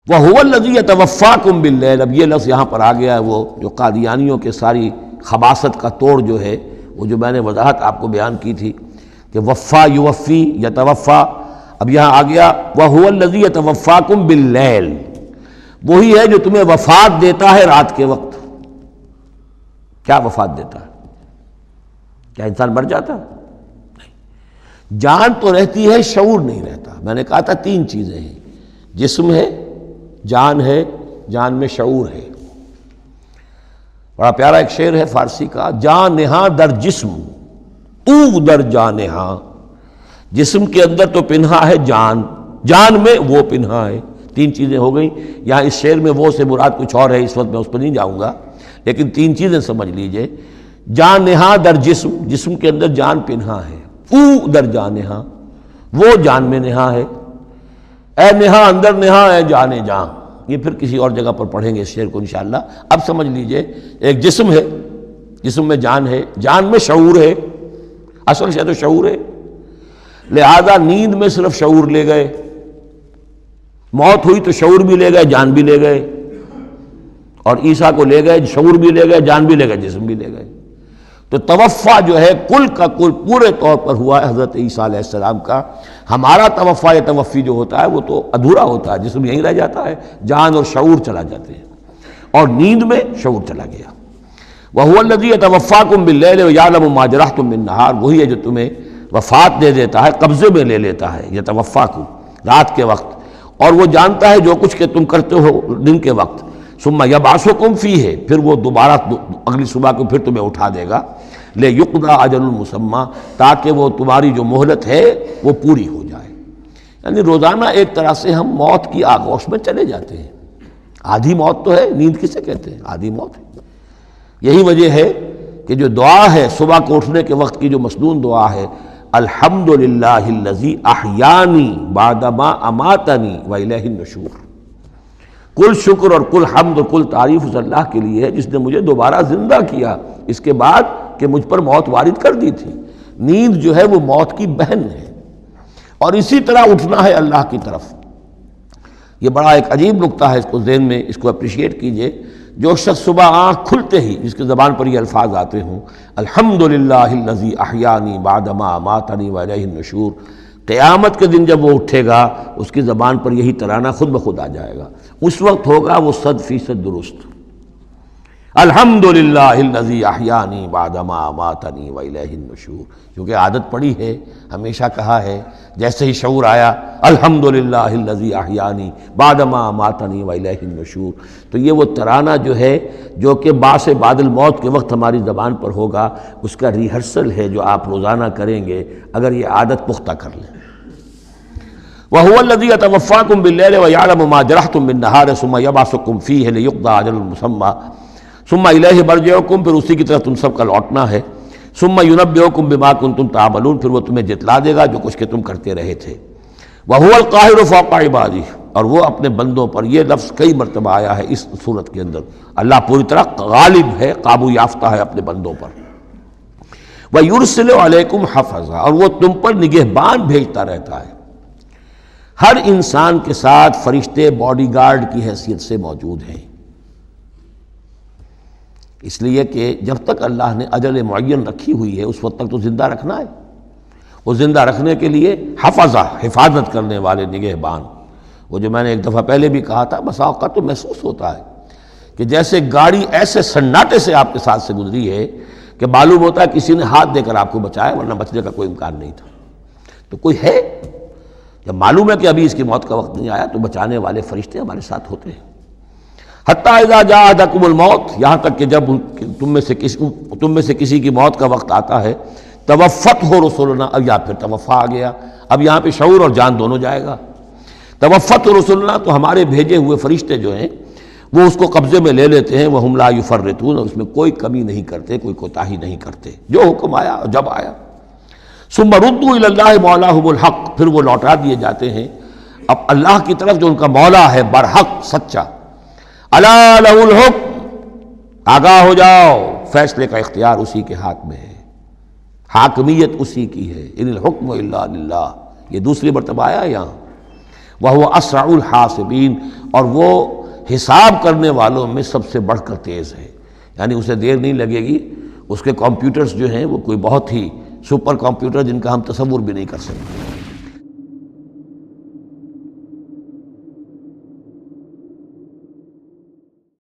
وَهُوَ الَّذِي يَتَوَفَّاكُم بِاللَّيْلِ، اب یہ لفظ یہاں پر آ گیا ہے، وہ جو قادیانیوں کے ساری خباثت کا توڑ جو ہے، وہ جو میں نے وضاحت آپ کو بیان کی تھی کہ وفا یوفی یتوفا، اب یہاں آ گیا وَهُوَ الَّذِي يَتَوَفَّاكُم بِاللَّيْلِ، وہی ہے جو تمہیں وفات دیتا ہے رات کے وقت۔ کیا وفات دیتا ہے؟ کیا انسان مر جاتا ہے؟ نہیں، جان تو رہتی ہے، شعور نہیں رہتا۔ میں نے کہا تھا تین چیزیں ہیں، جسم ہے، جان ہے، جان میں شعور ہے۔ بڑا پیارا ایک شعر ہے فارسی کا، جان نہاں در جسم او در جان نہاں، جسم کے اندر تو پنہا ہے جان، جان میں وہ پنہا ہے۔ تین چیزیں ہو گئیں۔ یہاں اس شعر میں وہ سے مراد کچھ اور ہے، اس وقت میں اس پہ نہیں جاؤں گا، لیکن تین چیزیں سمجھ لیجئے۔ جان نہاں در جسم، جسم کے اندر جان پنہا ہے، او در جان نہاں، وہ جان میں نہاں ہے، اے نہاں اندر نہاں اے جان جان۔ یہ پھر کسی اور جگہ پر پڑھیں گے اس شعر کو انشاءاللہ۔ اب سمجھ لیجئے، ایک جسم ہے، جسم میں جان ہے، جان میں شعور ہے، اصل شے تو شعور ہے، لہذا نیند میں صرف شعور لے گئے، موت ہوئی تو شعور بھی لے گئے، جان بھی لے گئے، اور عیسیٰ کو لے گئے، شعور بھی لے گئے، جان بھی لے گئے، جسم بھی لے گئے۔ تو توفع جو ہے کل کا کل پورے طور پر ہوا ہے حضرت عیسیٰ علیہ السلام کا۔ ہمارا توفع یا توفی جو ہوتا ہے وہ تو ادھورا ہوتا ہے، جسم یہیں رہ جاتا ہے، جان اور شعور چلا جاتے ہیں، اور نیند میں شعور چلا گیا۔ وَهُوَ الَّذِي يَتَوَفَّاكُم بِاللَّيْلِ وَيَعْلَمُ مَا جَرَحْتُم بِالنَّهَارِ، وہی ہے جو تمہیں وفات دے دیتا ہے، قبضے میں لے لیتا ہے، یتوفاکم رات کے وقت، اور وہ جانتا ہے جو کچھ کہ تم کرتے ہو دن کے وقت۔ ثم یبعثکم فیہ، پھر وہ دوبارہ اگلی صبح کو پھر تمہیں اٹھا دے گا، لیقضی اجل مسمی، تاکہ وہ تمہاری جو مہلت ہے وہ پوری ہو جائے۔ یعنی روزانہ ایک طرح سے ہم موت کی آغوش میں چلے جاتے ہیں۔ آدھی موت تو ہے، نیند کسے کہتے ہیں؟ آدھی موت ہے۔ یہی وجہ ہے کہ جو دعا ہے صبح کو اٹھنے کے وقت کی، جو مسنون دعا ہے، الحمدللہ الذی احیانی بعدما اماتنی والیہ النشور، کل شکر اور کل حمد اور کل تعریف اس اللہ کے لیے ہے جس نے مجھے دوبارہ زندہ کیا اس کے بعد کہ مجھ پر موت وارد کر دی تھی۔ نیند جو ہے وہ موت کی بہن ہے، اور اسی طرح اٹھنا ہے اللہ کی طرف۔ یہ بڑا ایک عجیب نکتہ ہے، اس کو ذہن میں اس کو اپریشیٹ کیجئے۔ جو شخص صبح آنکھ کھلتے ہی جس کے زبان پر یہ الفاظ آتے ہوں، الحمدللہ الذی احیانی بعدما اماتنی والیہ النشور، قیامت کے دن جب وہ اٹھے گا اس کی زبان پر یہی ترانہ خود بخود آ جائے گا، اس وقت ہوگا وہ 100% درست۔ الحمدللہ الذی احیانی بعدما اماتنی والیہ النشور، کیونکہ عادت پڑی ہے، ہمیشہ کہا ہے، جیسے ہی شعور آیا الحمدللہ الذی احیانی بعدما اماتنی والیہ النشور، تو یہ وہ ترانہ جو ہے جو کہ باعث بعد الموت کے وقت ہماری زبان پر ہوگا، اس کا ریہرسل ہے جو آپ روزانہ کریں گے اگر یہ عادت پختہ کر لیں۔ وَهُوَ الَّذِي يَتَوَفَّاكُم بِاللَّيْلِ وَيَعْلَمُ مَا جَرَحْتُم بِالنَّهَارِ ثُمَّ يَبْعَثُكُم فِيهِ لِيُقْضَىٰ أَجَلٌ مُّسَمًّى ثُمَّ إِلَيْهِ مَرْجِعُكُم، پھر اسی کی طرف تم سب کا لوٹنا ہے۔ ثُمَّ يُنَبِّئُكُم بِمَا كُنتُمْ تَعْمَلُونَ، پھر وہ تمہیں جتلا دے گا جو کچھ کہ تم کرتے رہے تھے۔ وَهُوَ الْقَاهِرُ فَوْقَ عِبَادِهِ، اور وہ اپنے بندوں پر، یہ لفظ کئی مرتبہ آیا ہے اس صورت کے اندر، اللہ پوری طرح غالب ہے، قابو یافتہ ہے اپنے بندوں پر۔ وَيُرْسِلُ عَلَيْكُمْ حَفَظًا، اور وہ تم پر نگہبان بھیجتا رہتا ہے۔ ہر انسان کے ساتھ فرشتے باڈی گارڈ کی حیثیت سے موجود ہیں، اس لیے کہ جب تک اللہ نے اجل معین رکھی ہوئی ہے اس وقت تک تو زندہ رکھنا ہے۔ وہ زندہ رکھنے کے لیے حفظہ، حفاظت کرنے والے نگہبان، وہ جو میں نے ایک دفعہ پہلے بھی کہا تھا، بسا اوقات تو محسوس ہوتا ہے کہ جیسے گاڑی ایسے سناٹے سے آپ کے ساتھ سے گزری ہے کہ معلوم ہوتا ہے کسی نے ہاتھ دے کر آپ کو بچایا، ورنہ بچنے کا کوئی امکان نہیں تھا۔ تو کوئی ہے، جب معلوم ہے کہ ابھی اس کی موت کا وقت نہیں آیا تو بچانے والے فرشتے ہمارے ساتھ ہوتے ہیں۔ حتیٰ اذا جاء احدکم الموت، یہاں تک کہ جب تم میں سے کسی کی موت کا وقت آتا ہے، توفتہ رسلنا، اب یا پھر توفا آ گیا، اب یہاں پہ شعور اور جان دونوں جائے گا۔ توفتہ رسلنا، تو ہمارے بھیجے ہوئے فرشتے جو ہیں وہ اس کو قبضے میں لے لیتے ہیں، وہم لا یفرطون، اس میں کوئی کمی نہیں کرتے، کوئی کوتاہی نہیں کرتے، جو حکم آیا اور جب آیا۔ ثم ردوا الی اللہ مولاہم الحق، پھر وہ لوٹا دیے جاتے ہیں اب اللہ کی طرف جو ان کا مولا ہے برحق، سچا۔ الا لہ الحکم، آگاہ ہو جاؤ، فیصلے کا اختیار اسی کے ہاتھ میں ہے، حاکمیت اسی کی ہے۔ ان الحکم الا للہ، یہ دوسری مرتبہ آیا یہاں۔ وَهُوَ أَسْرَعُ الْحَاسِبِينَ، اور وہ حساب کرنے والوں میں سب سے بڑھ کر تیز ہے، یعنی اسے دیر نہیں لگے گی، اس کے کمپیوٹرز جو ہیں وہ کوئی بہت ہی سپر کمپیوٹر جن کا ہم تصور بھی نہیں کر سکتے۔